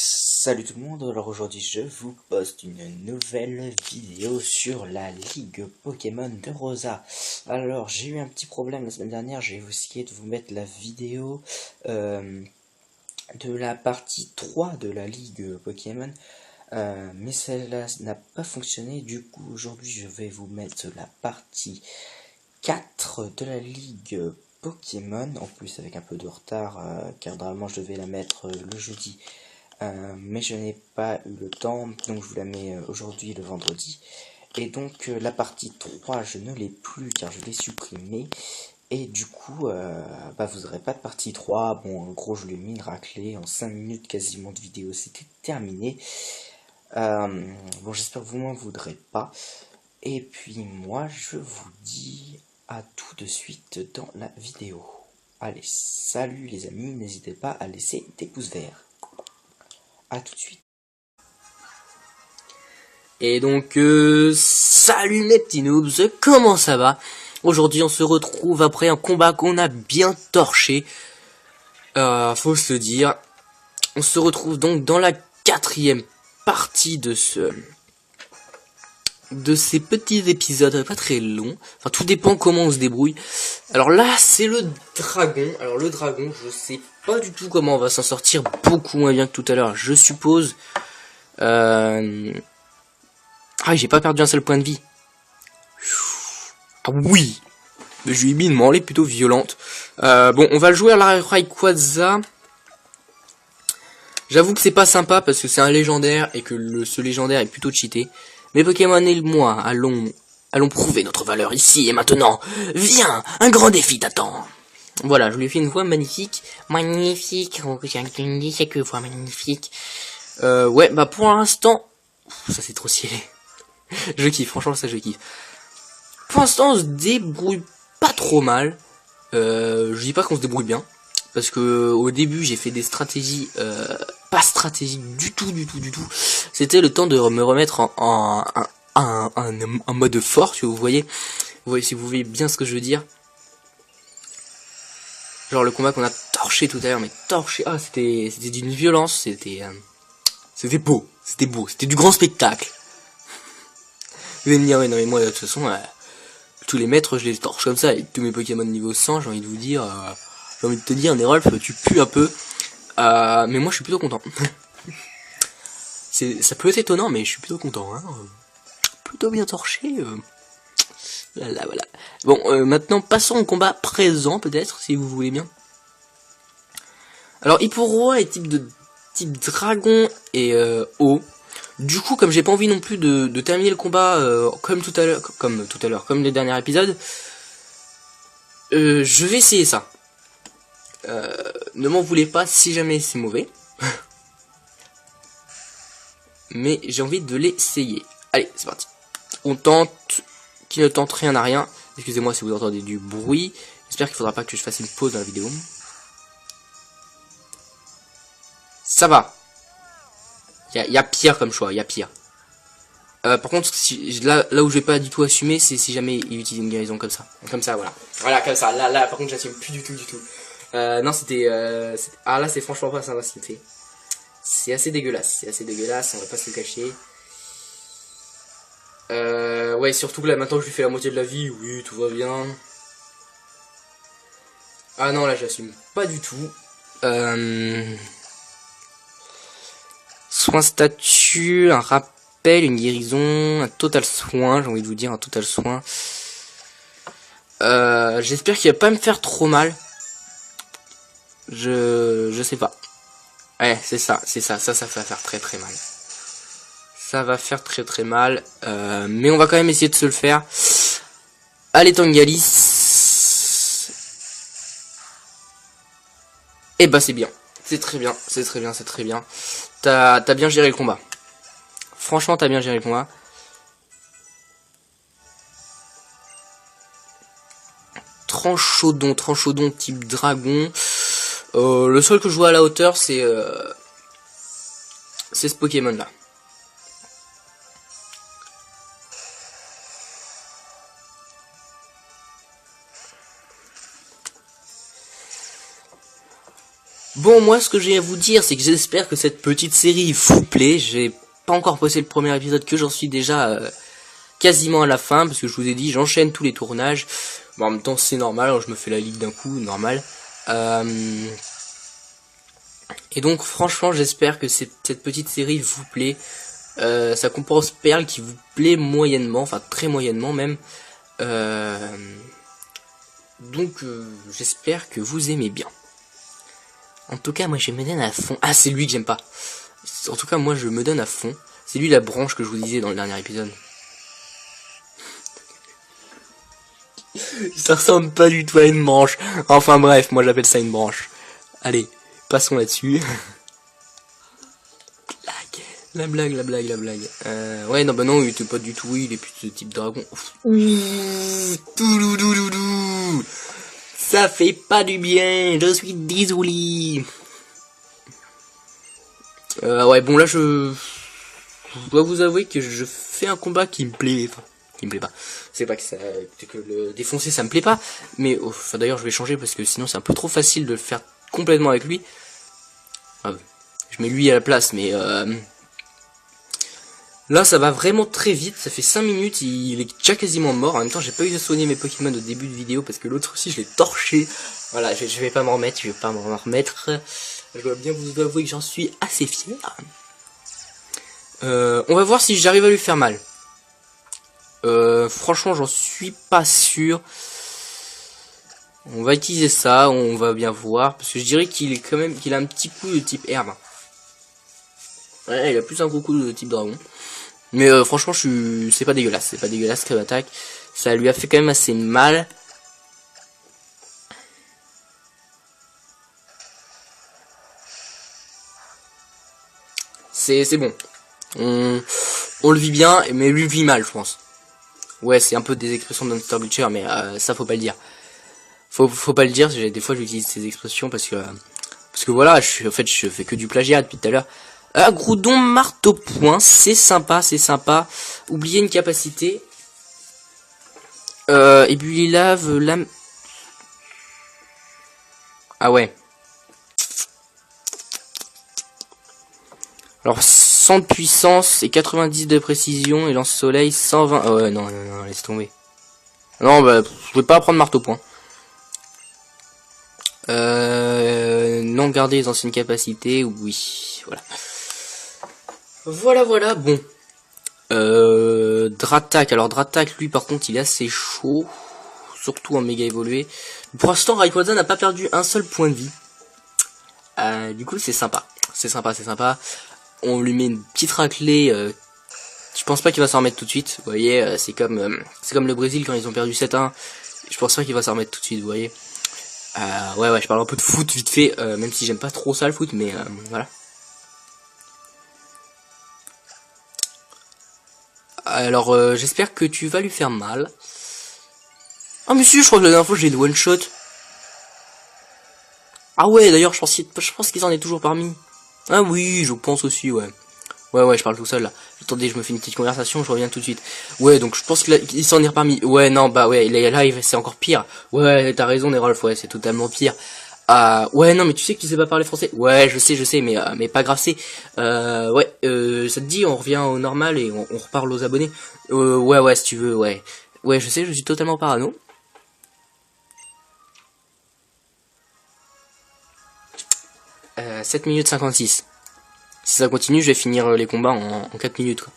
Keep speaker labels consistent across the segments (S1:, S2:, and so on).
S1: Salut tout le monde, alors aujourd'hui je vous poste une nouvelle vidéo sur la ligue Pokémon de Rosa. Alors j'ai eu un petit problème la semaine dernière, j'ai essayé de vous mettre la vidéo de la partie 3 de la ligue Pokémon, mais celle-là n'a pas fonctionné. Du coup aujourd'hui je vais vous mettre la partie 4 de la ligue Pokémon, en plus avec un peu de retard car normalement je devais la mettre le jeudi. Mais je n'ai pas eu le temps, donc je vous la mets aujourd'hui le vendredi. Et donc la partie 3 je ne l'ai plus car je l'ai supprimée. Et du coup vous n'aurez pas de partie 3. Bon, en gros je l'ai mis une raclée en 5 minutes quasiment de vidéo, c'était terminé. Bon, j'espère que vous m'en voudrez pas. Et puis moi je vous dis à tout de suite dans la vidéo. Allez, salut les amis, n'hésitez pas à laisser des pouces verts. A tout de suite.
S2: Et donc, salut mes petits noobs, comment ça va? Aujourd'hui on se retrouve après un combat qu'on a bien torché. Faut se le dire. On se retrouve donc dans la 4e partie de ces petits épisodes, pas très longs. Enfin, tout dépend comment on se débrouille. Alors là, c'est le dragon. Alors le dragon, je sais pas du tout comment on va s'en sortir, beaucoup moins bien que tout à l'heure, je suppose. Ah, j'ai pas perdu un seul point de vie. Ah oui, mais je lui ai mis une branlée plutôt violente. Bon, on va le jouer à la Rayquaza. J'avoue que c'est pas sympa parce que c'est un légendaire et que ce légendaire est plutôt cheaté. Mais Pokémon et moi, allons prouver notre valeur ici et maintenant. Viens, un grand défi t'attend. Voilà, je lui ai fait une voix magnifique. Magnifique, j'ai dit c'est que voix magnifique. Ouais, bah pour l'instant, ça c'est trop stylé. Je kiffe, franchement ça je kiffe. Pour l'instant on se débrouille pas trop mal. Je dis pas qu'on se débrouille bien. Parce que au début j'ai fait des stratégies pas stratégiques du tout. C'était le temps de me remettre en mode fort, si vous voyez. Si vous voyez bien ce que je veux dire. Genre le combat qu'on a torché tout à l'heure, mais torché. Ah, c'était d'une violence, c'était beau, c'était du grand spectacle. Vous allez me dire, ouais, non mais moi de toute façon, tous les maîtres je les torche comme ça, et tous mes Pokémon niveau 100, j'ai envie de vous dire, j'ai envie de te dire, Nerolf, tu pues un peu. Mais moi je suis plutôt content. Ça peut être étonnant, mais je suis plutôt content, hein. Plutôt bien torché. Voilà. Bon, maintenant passons au combat présent, peut-être, si vous voulez bien. Alors, Hipporoa est type dragon et eau. Du coup, comme j'ai pas envie non plus de terminer le combat comme tout à l'heure, comme les derniers épisodes, je vais essayer ça. Ne m'en voulez pas si jamais c'est mauvais. Mais j'ai envie de l'essayer. Allez, c'est parti. On tente. Qui ne tente rien à rien. Excusez-moi si vous entendez du bruit. J'espère qu'il faudra pas que je fasse une pause dans la vidéo. Ça va. Y a pire comme choix, y a pire. Par contre, là où je vais pas du tout assumer, c'est si jamais il utilise une guérison comme ça. Comme ça, voilà. Voilà, comme ça. Là, par contre, j'assume plus du tout. Non, ah là, c'est franchement pas sympa ce qu'il fait. C'est assez dégueulasse, on va pas se le cacher. Ouais, surtout que là, maintenant que je lui fais la moitié de la vie, oui, tout va bien. Ah non, là, j'assume pas du tout. Soin statut, un rappel, une guérison, un total soin, j'ai envie de vous dire, un total soin. J'espère qu'il va pas me faire trop mal. Je sais pas. Ouais, c'est ça, ça va faire très mal. Ça va faire très mal, mais on va quand même essayer de se le faire. Allez, Tangalis. Et bah c'est bien. C'est très bien. T'as bien géré le combat. Franchement, t'as bien géré le combat. Tranchaudon type dragon. Le seul que je vois à la hauteur, c'est ce Pokémon là. Bon, moi, ce que j'ai à vous dire, c'est que j'espère que cette petite série vous plaît. J'ai pas encore posté le premier épisode, que j'en suis déjà quasiment à la fin, parce que je vous ai dit, j'enchaîne tous les tournages. Bon, en même temps, c'est normal, alors je me fais la ligue d'un coup, normal. Et donc, franchement, j'espère que cette petite série vous plaît. Ça compense Perle qui vous plaît moyennement, enfin très moyennement même. Donc, j'espère que vous aimez bien. En tout cas, moi, je me donne à fond. Ah, c'est lui que j'aime pas. En tout cas, moi, je me donne à fond. C'est lui la branche que je vous disais dans le dernier épisode. Ça ressemble pas du tout à une branche. Enfin bref, moi j'appelle ça une branche. Allez, passons là-dessus. La blague. Ouais, non, bah non, il était pas du tout, oui, il est plus de type dragon. Touloulouloulou. Ça fait pas du bien, je suis désolé. Ouais, bon, là, je dois vous avouer que je fais un combat qui me plaît, enfin, qui me plaît pas. C'est pas que ça, que le défoncer, ça me plaît pas, mais, enfin, d'ailleurs, je vais changer parce que sinon, c'est un peu trop facile de le faire complètement avec lui. Ah, je mets lui à la place, mais, là, ça va vraiment très vite, ça fait 5 minutes, il est déjà quasiment mort. En même temps, j'ai pas eu à soigner mes Pokémon au début de vidéo parce que l'autre aussi, je l'ai torché. Voilà, je vais pas m'en remettre, Je dois bien vous avouer que j'en suis assez fier. On va voir si j'arrive à lui faire mal. Franchement, j'en suis pas sûr. On va utiliser ça, on va bien voir. Parce que je dirais qu'il est quand même, qu'il a un petit coup de type herbe. Ouais, il a plus un gros coup de type dragon. Mais franchement, c'est pas dégueulasse comme attaque. Ça lui a fait quand même assez mal. C'est bon. On le vit bien, mais lui vit mal, je pense. Ouais, c'est un peu des expressions de Monster Glitcher, mais ça faut pas le dire. Faut pas le dire. Des fois, j'utilise ces expressions parce que voilà, en fait, je fais que du plagiat depuis tout à l'heure. Groudon marteau point, c'est sympa. Oubliez une capacité. Et puis il lave l'âme. Ah ouais. Alors 100 de puissance et 90 de précision et lance soleil 120. Oh ouais, non, laisse tomber. Non, bah je vais pas prendre marteau point. Non, garder les anciennes capacités, oui, voilà, bon. Dratak, alors Dratak, lui, par contre, il est assez chaud. Surtout en méga évolué. Pour l'instant, Rayquaza n'a pas perdu un seul point de vie. Du coup, c'est sympa. C'est sympa. On lui met une petite raclée. Je pense pas qu'il va s'en remettre tout de suite. Vous voyez, c'est comme le Brésil quand ils ont perdu 7-1. Je pense pas qu'il va s'en remettre tout de suite, vous voyez. Ouais, je parle un peu de foot vite fait, même si j'aime pas trop ça le foot, mais voilà. Alors, j'espère que tu vas lui faire mal. Ah, mais si, je crois que la dernière fois j'ai le one shot. Ah ouais, d'ailleurs, je pense qu'ils en est toujours parmi. Ah oui, je pense aussi, ouais. Ouais, je parle tout seul là. Attendez, je me fais une petite conversation, je reviens tout de suite. Ouais, donc je pense qu'il s'en est reparmi. Ouais, non, bah ouais, là, c'est encore pire. Ouais, t'as raison, Nerolf, ouais, c'est totalement pire. Ouais, non, mais tu sais que tu sais pas parler français. Ouais, je sais, mais pas grave, c'est. Ouais, ça te dit, on revient au normal et on reparle aux abonnés. Ouais, si tu veux, ouais. Ouais, je sais, je suis totalement parano. 7 minutes 56. Si ça continue, je vais finir les combats en 4 minutes, quoi.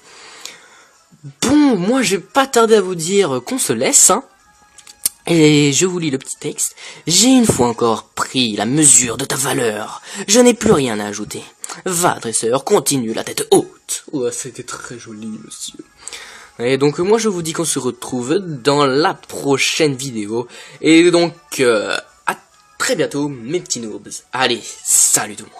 S2: Bon, moi, je vais pas tarder à vous dire qu'on se laisse, hein. Et je vous lis le petit texte. J'ai une fois encore pris la mesure de ta valeur. Je n'ai plus rien à ajouter. Va, dresseur, continue la tête haute. Ouais, c'était très joli, monsieur. Et donc, moi, je vous dis qu'on se retrouve dans la prochaine vidéo. Et donc, à très bientôt, mes petits noobs. Allez, salut tout le monde.